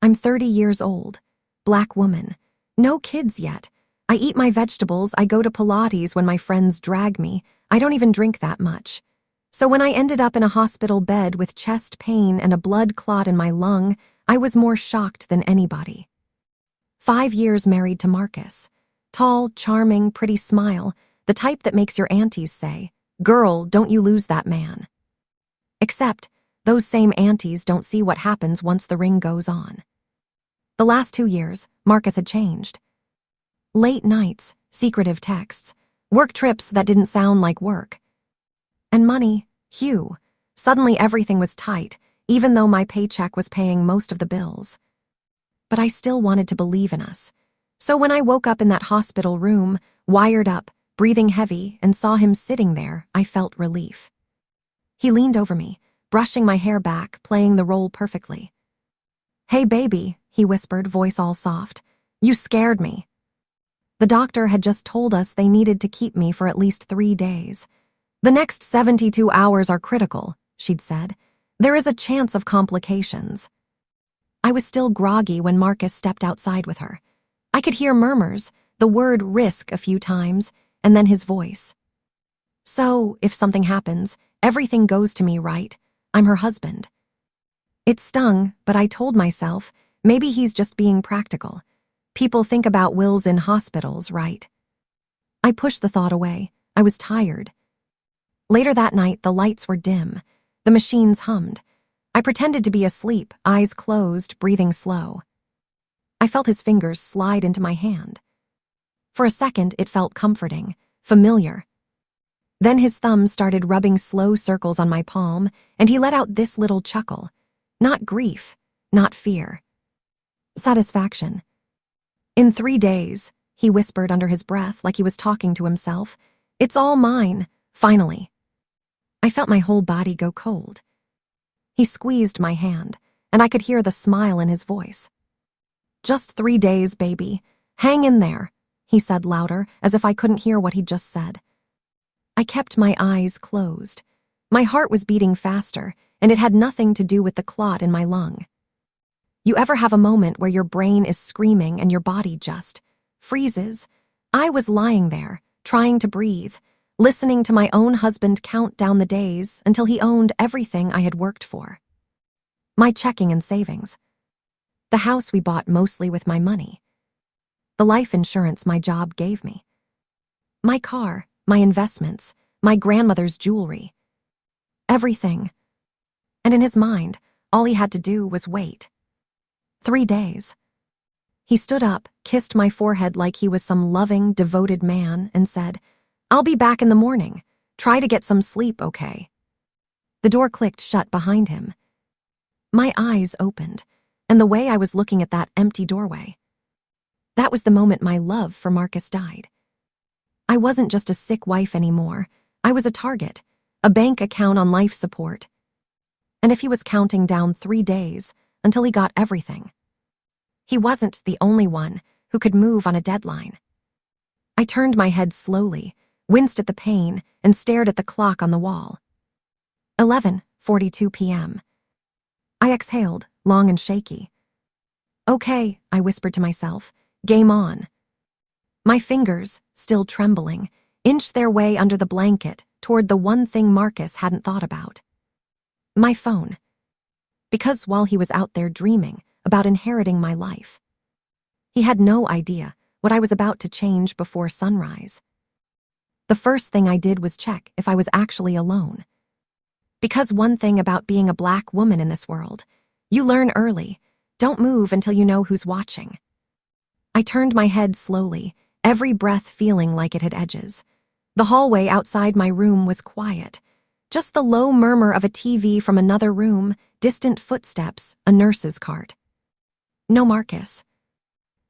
I'm 30 years old. Black woman. No kids yet. I eat my vegetables, I go to Pilates when my friends drag me. I don't even drink that much. So when I ended up in a hospital bed with chest pain and a blood clot in my lung, I was more shocked than anybody. 5 years married to Marcus. Tall, charming, pretty smile, the type that makes your aunties say, "Girl, don't you lose that man." Except, those same aunties don't see what happens once the ring goes on. The last 2 years, Marcus had changed. Late nights, secretive texts, work trips that didn't sound like work. And money, Hugh. Suddenly everything was tight, even though my paycheck was paying most of the bills. But I still wanted to believe in us. So when I woke up in that hospital room, wired up, breathing heavy, and saw him sitting there, I felt relief. He leaned over me, brushing my hair back, playing the role perfectly. "Hey, baby," he whispered, voice all soft. "You scared me." The doctor had just told us they needed to keep me for at least 3 days. "The next 72 hours are critical," she'd said. "There is a chance of complications." I was still groggy when Marcus stepped outside with her. I could hear murmurs, the word risk a few times, and then his voice. "So, if something happens, everything goes to me, right? I'm her husband." It stung, but I told myself, maybe he's just being practical. People think about wills in hospitals, right? I pushed the thought away. I was tired. Later that night, the lights were dim. The machines hummed. I pretended to be asleep, eyes closed, breathing slow. I felt his fingers slide into my hand. For a second, it felt comforting, familiar. Then his thumb started rubbing slow circles on my palm, and he let out this little chuckle. Not grief, not fear. Satisfaction. "In 3 days," he whispered under his breath like he was talking to himself. "It's all mine, finally." I felt my whole body go cold. He squeezed my hand, and I could hear the smile in his voice. "Just 3 days, baby. Hang in there," he said louder, as if I couldn't hear what he'd just said. I kept my eyes closed. My heart was beating faster, and it had nothing to do with the clot in my lung. You ever have a moment where your brain is screaming and your body just freezes? I was lying there, trying to breathe, listening to my own husband count down the days until he owned everything I had worked for. My checking and savings. The house we bought mostly with my money. The life insurance my job gave me. My car, my investments, my grandmother's jewelry. Everything. And in his mind, all he had to do was wait. 3 days. He stood up, kissed my forehead like he was some loving, devoted man, and said, "I'll be back in the morning. Try to get some sleep, okay?" The door clicked shut behind him. My eyes opened, and the way I was looking at that empty doorway. That was the moment my love for Marcus died. I wasn't just a sick wife anymore. I was a target, a bank account on life support. And if he was counting down 3 days until he got everything, he wasn't the only one who could move on a deadline. I turned my head slowly, winced at the pain, and stared at the clock on the wall. 11:42 p.m. I exhaled, long and shaky. "Okay," I whispered to myself, "game on." My fingers, still trembling, inched their way under the blanket toward the one thing Marcus hadn't thought about. My phone. Because while he was out there dreaming about inheriting my life, he had no idea what I was about to change before sunrise. The first thing I did was check if I was actually alone. Because one thing about being a black woman in this world, you learn early, don't move until you know who's watching. I turned my head slowly, every breath feeling like it had edges. The hallway outside my room was quiet. Just the low murmur of a TV from another room, distant footsteps, a nurse's cart. No Marcus.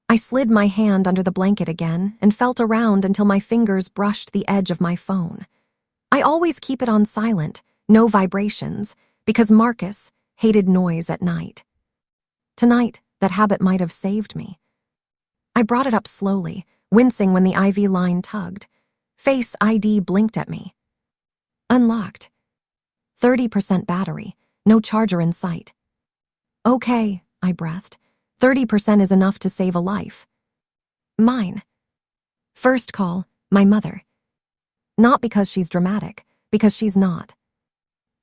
I slid my hand under the blanket again and felt around until my fingers brushed the edge of my phone. I always keep it on silent, no vibrations, because Marcus hated noise at night. Tonight, that habit might have saved me. I brought it up slowly, wincing when the IV line tugged. Face ID blinked at me. Unlocked. 30% battery, no charger in sight. "Okay," I breathed. 30% is enough to save a life. Mine. First call, my mother. Not because she's dramatic, because she's not.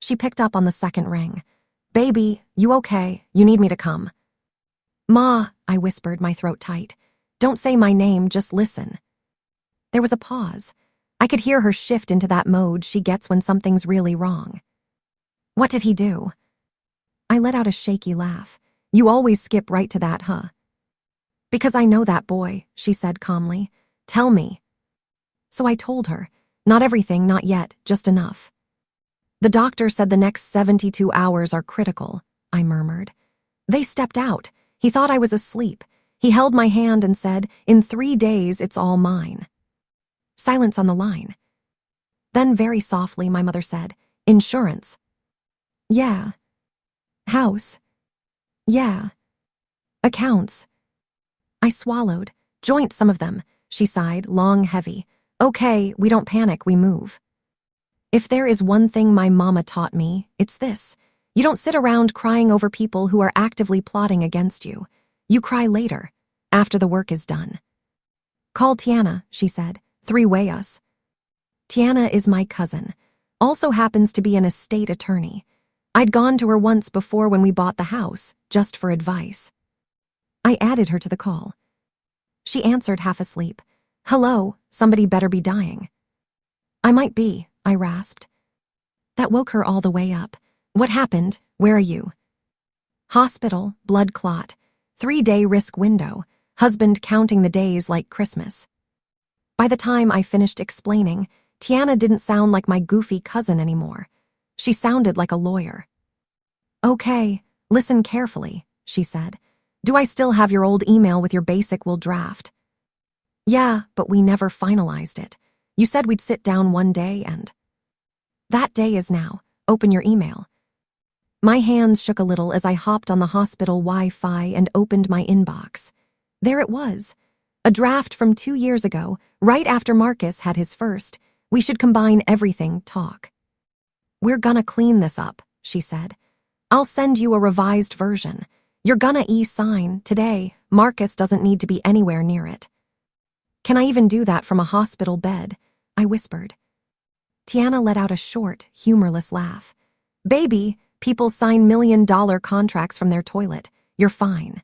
She picked up on the second ring. Baby, you okay? You need me to come. Ma, I whispered, my throat tight. Don't say my name, just listen. There was a pause. I could hear her shift into that mode she gets when something's really wrong. What did he do? I let out a shaky laugh. You always skip right to that, huh? Because I know that boy, she said calmly. Tell me. So I told her. Not everything, not yet, just enough. The doctor said the next 72 hours are critical, I murmured. They stepped out. He thought I was asleep. He held my hand and said, in 3 days, it's all mine. Silence on the line. Then very softly, my mother said, insurance. Yeah. House. Yeah. Accounts. I swallowed. Joint some of them, she sighed, long, heavy. Okay, we don't panic, we move. If there is one thing my mama taught me, it's this. You don't sit around crying over people who are actively plotting against you. You cry later, after the work is done. Call Tiana, she said. 3-way us. Tiana is my cousin. Also happens to be an estate attorney. I'd gone to her once before when we bought the house, just for advice. I added her to the call. She answered half asleep. Hello, somebody better be dying. I might be, I rasped. That woke her all the way up. What happened? Where are you? Hospital, blood clot. 3-day risk window. Husband counting the days like Christmas. By the time I finished explaining, Tiana didn't sound like my goofy cousin anymore. She sounded like a lawyer. Okay, listen carefully, she said. Do I still have your old email with your basic will draft? Yeah, but we never finalized it. You said we'd sit down one day and... That day is now. Open your email. My hands shook a little as I hopped on the hospital Wi-Fi and opened my inbox. There it was. A draft from 2 years ago, right after Marcus had his first. We should combine everything talk. We're gonna clean this up, she said. I'll send you a revised version. You're gonna e-sign today. Marcus doesn't need to be anywhere near it. Can I even do that from a hospital bed? I whispered. Tiana let out a short, humorless laugh. Baby, people sign $1 million contracts from their toilet. You're fine.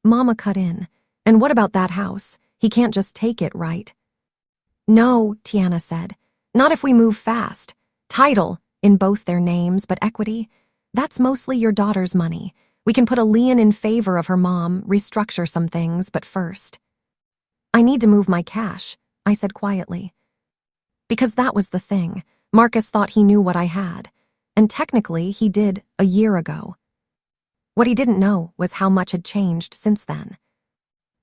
Mama cut in. And what about that house? He can't just take it, right? No, Tiana said. Not if we move fast. Title, in both their names, but equity, that's mostly your daughter's money. We can put a lien in favor of her mom, restructure some things, but first. I need to move my cash, I said quietly. Because that was the thing. Marcus thought he knew what I had. And technically, he did a year ago. What he didn't know was how much had changed since then.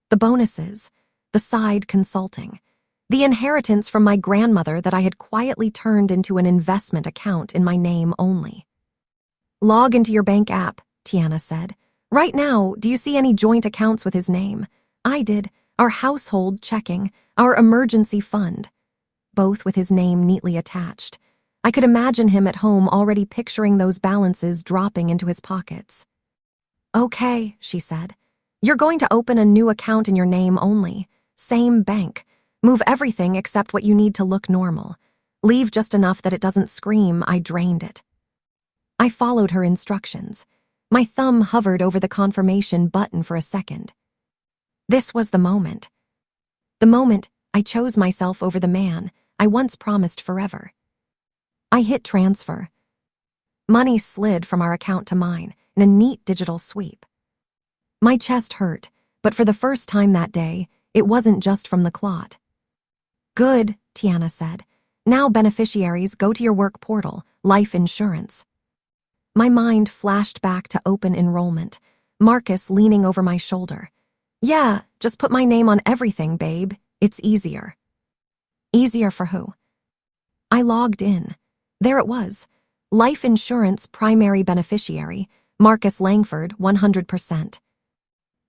The bonuses, the side consulting, the inheritance from my grandmother that I had quietly turned into an investment account in my name only. Log into your bank app, Tiana said. Right now, do you see any joint accounts with his name? I did. Our household checking, our emergency fund. Both with his name neatly attached. I could imagine him at home already picturing those balances dropping into his pockets. Okay, she said. You're going to open a new account in your name only. Same bank. Move everything except what you need to look normal. Leave just enough that it doesn't scream I drained it. I followed her instructions. My thumb hovered over the confirmation button for a second. This was the moment. The moment I chose myself over the man I once promised forever. I hit transfer. Money slid from our account to mine in a neat digital sweep. My chest hurt, but for the first time that day, it wasn't just from the clot. Good, Tiana said. Now beneficiaries, go to your work portal, life insurance. My mind flashed back to open enrollment, Marcus leaning over my shoulder. Yeah, just put my name on everything, babe. It's easier. Easier for who? I logged in. There it was. Life insurance primary beneficiary, Marcus Langford, 100%.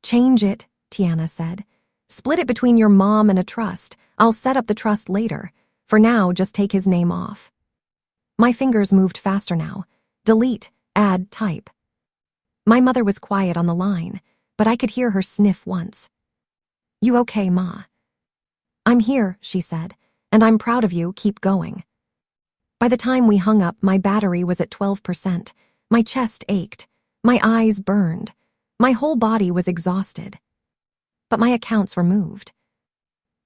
Change it, Tiana said. Split it between your mom and a trust. I'll set up the trust later. For now, just take his name off. My fingers moved faster now. Delete, add, type. My mother was quiet on the line. but I could hear her sniff once. "You okay, Ma?" "I'm here," she said, "and I'm proud of you. Keep going." By the time we hung up, my battery was at 12%. My chest ached. My eyes burned. My whole body was exhausted. But my accounts were moved.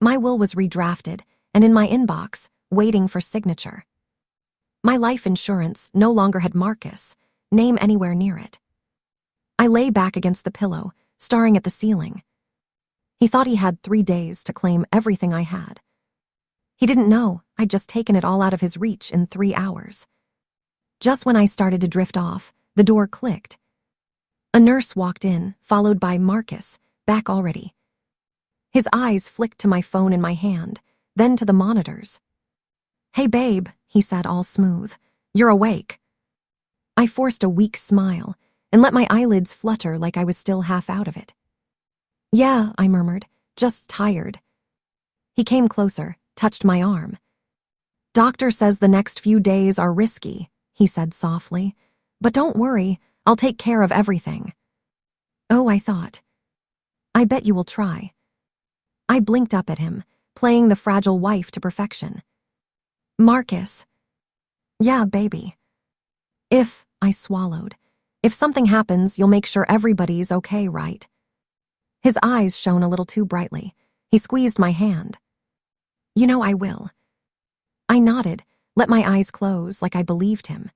My will was redrafted and in my inbox, waiting for signature. My life insurance no longer had Marcus' name anywhere near it. I lay back against the pillow, staring at the ceiling. He thought he had 3 days to claim everything I had. He didn't know I'd just taken it all out of his reach in 3 hours. Just when I started to drift off, the door clicked. A nurse walked in, followed by Marcus, back already. His eyes flicked to my phone in my hand, then to the monitors. "Hey, babe," he said, all smooth. "You're awake." I forced a weak smile and let my eyelids flutter like I was still half out of it. "Yeah," I murmured, "just tired." He came closer, touched my arm. "Doctor says the next few days are risky," he said softly. "But don't worry, I'll take care of everything." "Oh," I thought. "I bet you will try." I blinked up at him, playing the fragile wife to perfection. "Marcus." "Yeah, baby." I swallowed. "If something happens, you'll make sure everybody's okay, right?" His eyes shone a little too brightly. He squeezed my hand. "You know I will." I nodded, let my eyes close like I believed him.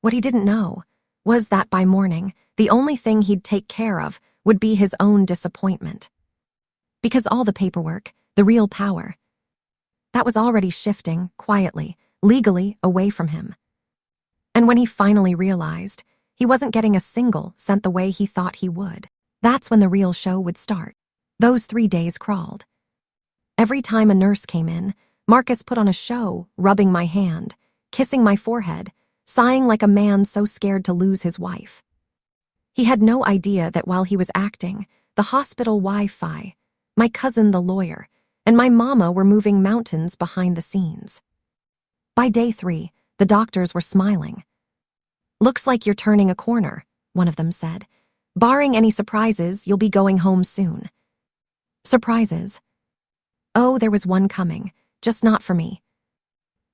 What he didn't know was that by morning, the only thing he'd take care of would be his own disappointment. Because all the paperwork, the real power, that was already shifting, quietly, legally, away from him. And when he finally realized he wasn't getting a single cent the way he thought he would, that's when the real show would start. Those 3 days crawled. Every time a nurse came in, Marcus put on a show, rubbing my hand, kissing my forehead, sighing like a man so scared to lose his wife. He had no idea that while he was acting, the hospital Wi-Fi, my cousin the lawyer, and my mama were moving mountains behind the scenes. By day 3, the doctors were smiling. "Looks like you're turning a corner," one of them said. "Barring any surprises, you'll be going home soon." Surprises? Oh, there was one coming, just not for me.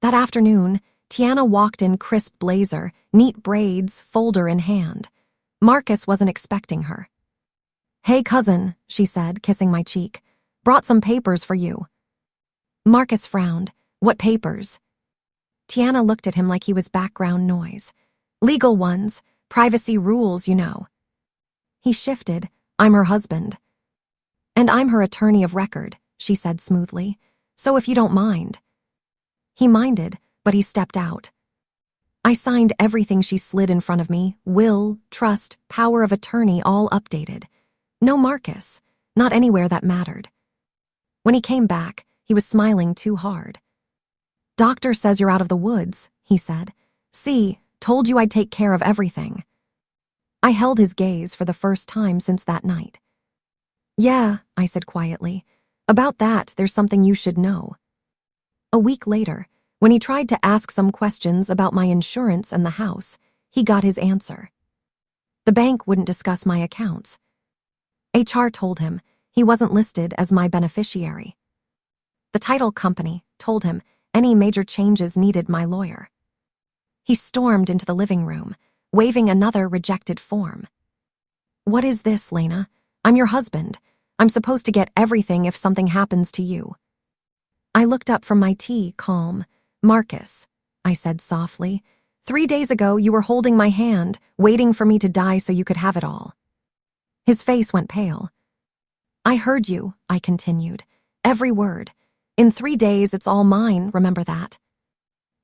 That afternoon, Tiana walked in crisp blazer, neat braids, folder in hand. Marcus wasn't expecting her. "Hey, cousin," she said, kissing my cheek. "Brought some papers for you." Marcus frowned. "What papers?" Tiana looked at him like he was background noise. "Legal ones, privacy rules, you know." He shifted. "I'm her husband." "And I'm her attorney of record," she said smoothly. "So if you don't mind." He minded, but he stepped out. I signed everything she slid in front of me, will, trust, power of attorney, all updated. No Marcus, not anywhere that mattered. When he came back, he was smiling too hard. "Doctor says you're out of the woods," he said. "See, told you I'd take care of everything." I held his gaze for the first time since that night. "Yeah," I said quietly. "About that, there's something you should know." A week later, when he tried to ask some questions about my insurance and the house, he got his answer. The bank wouldn't discuss my accounts. HR told him he wasn't listed as my beneficiary. The title company told him any major changes needed my lawyer. He stormed into the living room, waving another rejected form. "What is this, Lena? I'm your husband. I'm supposed to get everything if something happens to you." I looked up from my tea, calm. "Marcus," I said softly, "3 days ago you were holding my hand, waiting for me to die so you could have it all." His face went pale. "I heard you," I continued. "Every word. In 3 days it's all mine, remember that."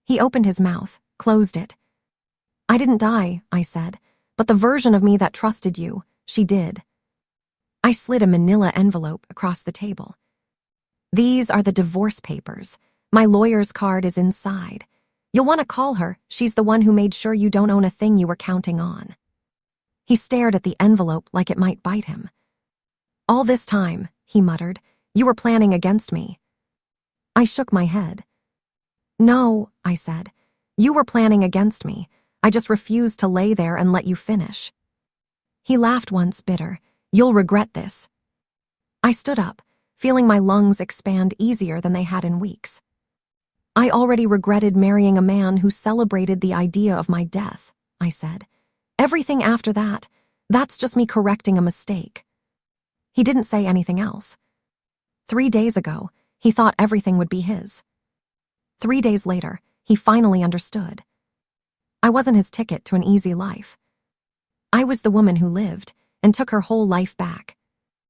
He opened his mouth, closed it. "I didn't die," I said, "but the version of me that trusted you, she did." I slid a manila envelope across the table. "These are the divorce papers. My lawyer's card is inside. You'll want to call her. She's the one who made sure you don't own a thing you were counting on." He stared at the envelope like it might bite him. "All this time," he muttered, "you were planning against me." I shook my head. "No," I said. "You were planning against me. I just refused to lay there and let you finish." He laughed once, bitter. You'll regret this. I stood up, feeling my lungs expand easier than they had in weeks. I already regretted marrying a man who celebrated the idea of my death, I said. Everything after that, that's just me correcting a mistake. He didn't say anything else. 3 days ago, he thought everything would be his. 3 days later, he finally understood. I wasn't his ticket to an easy life. I was the woman who lived and took her whole life back.